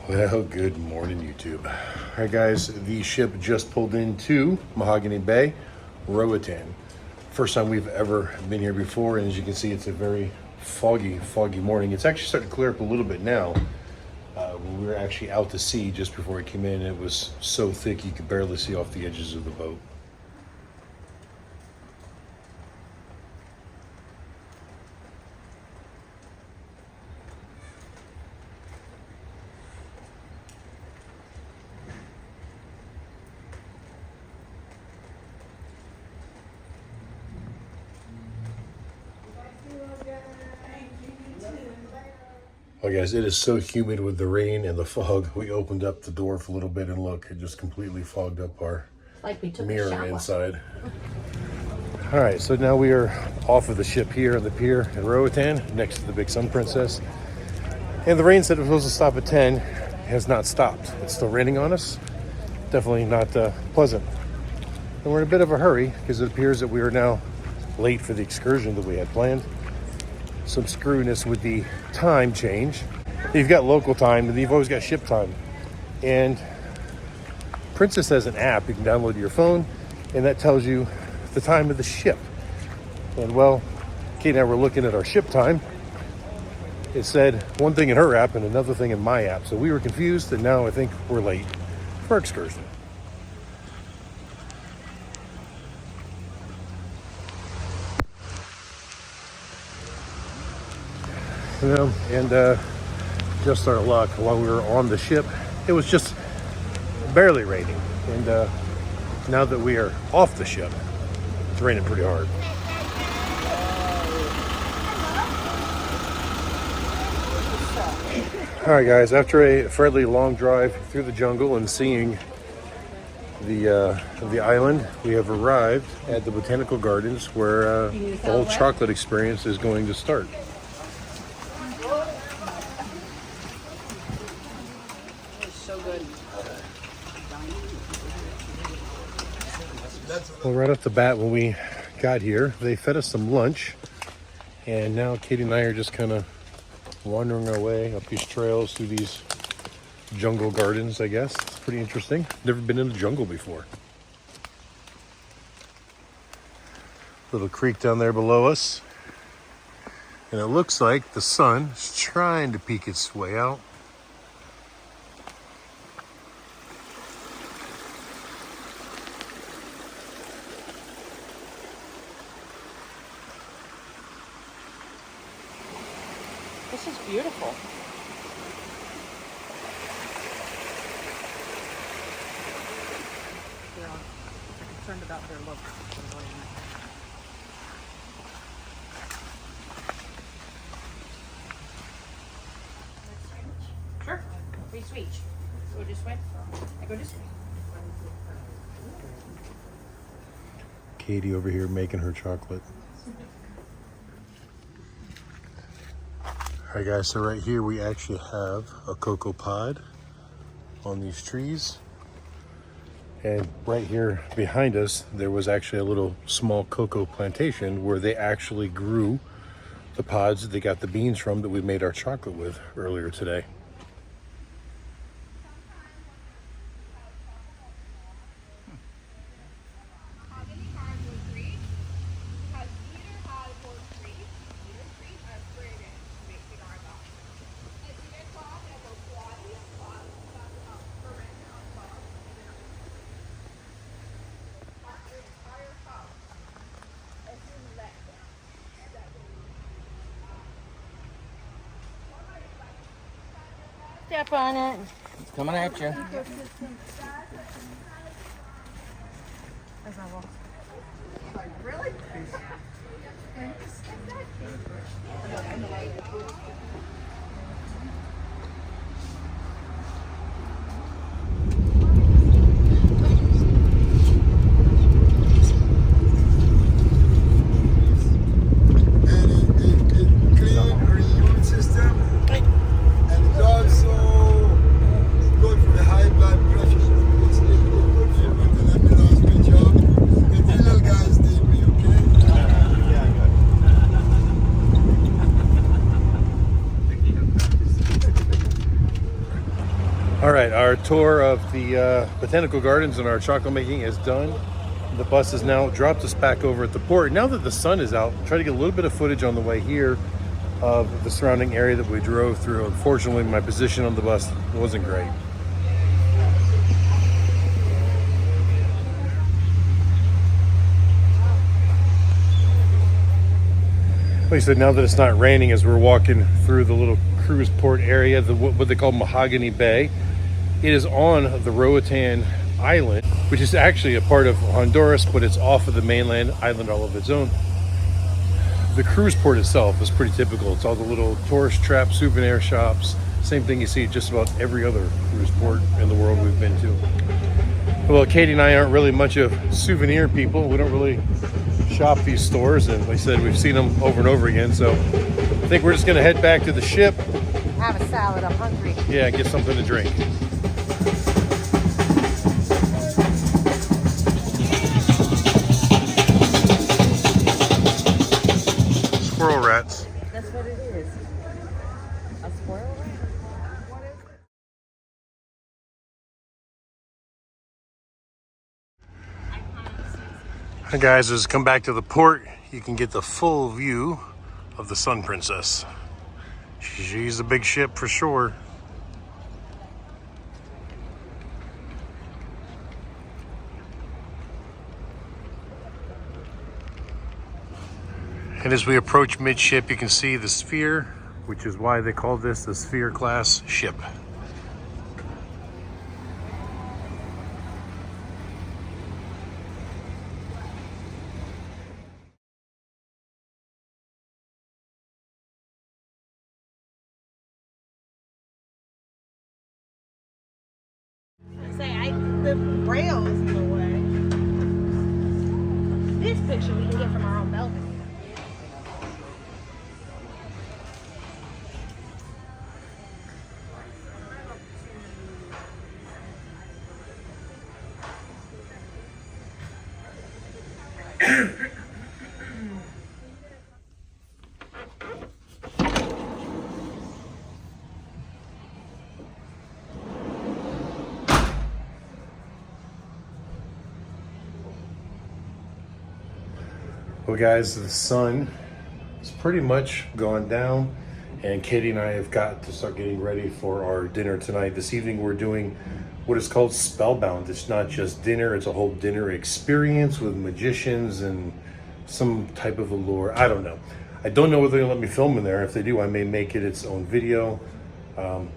Well, good morning, YouTube. All right, guys, the ship just pulled into Mahogany Bay, Roatan. First time we've ever been here before, and as you can see, it's a very foggy morning. It's actually starting to clear up a little bit now. We were actually out to sea just before we came in. It was so thick you could barely see off the edges of the boat. Oh guys, it is so humid with the rain and the fog. We opened up the door for a little bit and look, it just completely fogged up our mirror inside. All right, so now we are off of the ship here on the pier in Roatan, next to the Big Sun Princess. And the rain said it was supposed to stop at 10, has not stopped. It's still raining on us. Definitely not pleasant. And we're in a bit of a hurry because it appears that we are now late for the excursion that we had planned. Some screwiness with the time change. You've got local time, and you've always got ship time. And Princess has an app you can download to your phone, and that tells you the time of the ship. And well, Kate and I were looking at our ship time. It said one thing in her app and another thing in my app. So we were confused, and now I think we're late for our excursion. You know, and just our luck, while we were on the ship, it was just barely raining. And now that we are off the ship, it's raining pretty hard. All right, guys, after a fairly long drive through the jungle and seeing the island, we have arrived at the botanical gardens where the whole chocolate experience is going to start. Well, right off the bat, when we got here, they fed us some lunch, and now Kayte and I are just kind of wandering our way up these trails through these jungle gardens, I guess. It's pretty interesting. Never been in the jungle before. Little creek down there below us, and it looks like the sun is trying to peek its way out. This is beautiful. Yeah, I'm concerned about their look. Sure. We switch. Go this way. I go this way. Katie over here making her chocolate. All right, guys, so right here we actually have a cocoa pod on these trees. And right here behind us, there was actually a little small cocoa plantation where they actually grew the pods that they got the beans from that we made our chocolate with earlier today. Step on it. It's coming at you. Really? All right, our tour of the botanical gardens and our chocolate making is done. The bus has now dropped us back over at the port. Now that the sun is out, try to get a little bit of footage on the way here of the surrounding area that we drove through. Unfortunately, my position on the bus wasn't great. Like I said, now that it's not raining, as we're walking through the little cruise port area, what they call Mahogany Bay, it is on the Roatan island, which is actually a part of Honduras, but it's off of the mainland island all of its own. The cruise port itself is pretty typical. It's all the little tourist trap souvenir shops. Same thing you see at just about every other cruise port in the world we've been to. Well, Kayte and I aren't really much of souvenir people. We don't really shop these stores, and like I said, we've seen them over and over again. So I think we're just gonna head back to the ship. Have a salad, I'm hungry. Yeah, and get something to drink. Squirrel rats. That's what it is. A squirrel rat? What is it? Hi guys, as come back to the port, you can get the full view of the Sun Princess. She's a big ship for sure. And as we approach midship, you can see the sphere, which is why they call this the Sphere class ship. The rail is in the way. This picture we can get from our own balcony. Well guys, the sun is pretty much gone down, and Kayte and I have got to start getting ready for our dinner tonight. This evening we're doing what is called Spellbound. It's not just dinner, it's a whole dinner experience with magicians and some type of allure. I don't know. I don't know whether they're gonna let me film in there. If they do, I may make it its own video.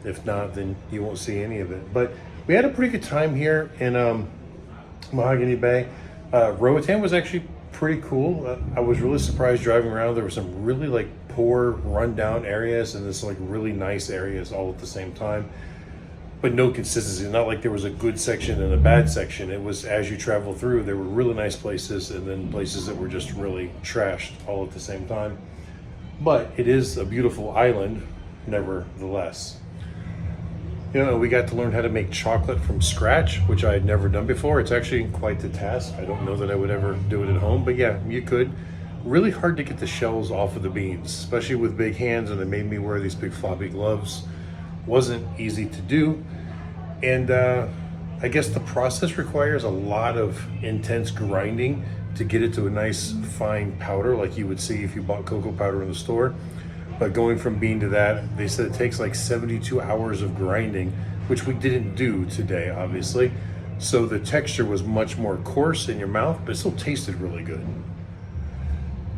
If not, then you won't see any of it. But we had a pretty good time here in Mahogany Bay. Roatan was actually pretty cool. I was really surprised driving around. There were some really like poor rundown areas and this like really nice areas all at the same time, but no consistency. Not like there was a good section and a bad section. It was, as you travel through, there were really nice places and then places that were just really trashed all at the same time. But it is a beautiful island nevertheless. You know, we got to learn how to make chocolate from scratch, which I had never done before. It's actually quite the task. I don't know that I would ever do it at home, but yeah, you could. Really hard to get the shells off of the beans, especially with big hands, and they made me wear these big floppy gloves. Wasn't easy to do. And I guess the process requires a lot of intense grinding to get it to a nice fine powder like you would see if you bought cocoa powder in the store. But going from bean to that, they said it takes like 72 hours of grinding, which we didn't do today, obviously. So the texture was much more coarse in your mouth, but it still tasted really good.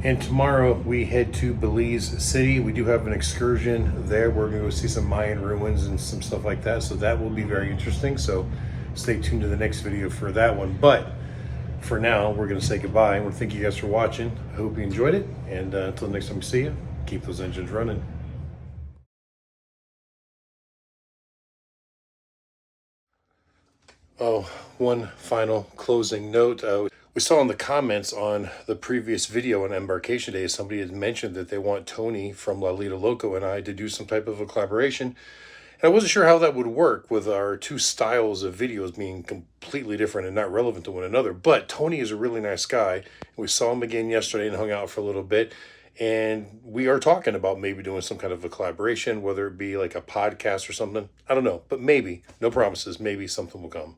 And tomorrow we head to Belize City. We do have an excursion there. We're gonna go see some Mayan ruins and some stuff like that. So that will be very interesting. So stay tuned to the next video for that one. But for now, we're gonna say goodbye. I want to thank you guys for watching. I hope you enjoyed it. And until the next time we see you, keep those engines running. Oh, one final closing note. We saw in the comments on the previous video on Embarkation Day, somebody had mentioned that they want Tony from Lalita Loco and I to do some type of a collaboration. And I wasn't sure how that would work with our two styles of videos being completely different and not relevant to one another. But Tony is a really nice guy. We saw him again yesterday and hung out for a little bit. And we are talking about maybe doing some kind of a collaboration, whether it be like a podcast or something. I don't know, but maybe. No promises. Maybe something will come.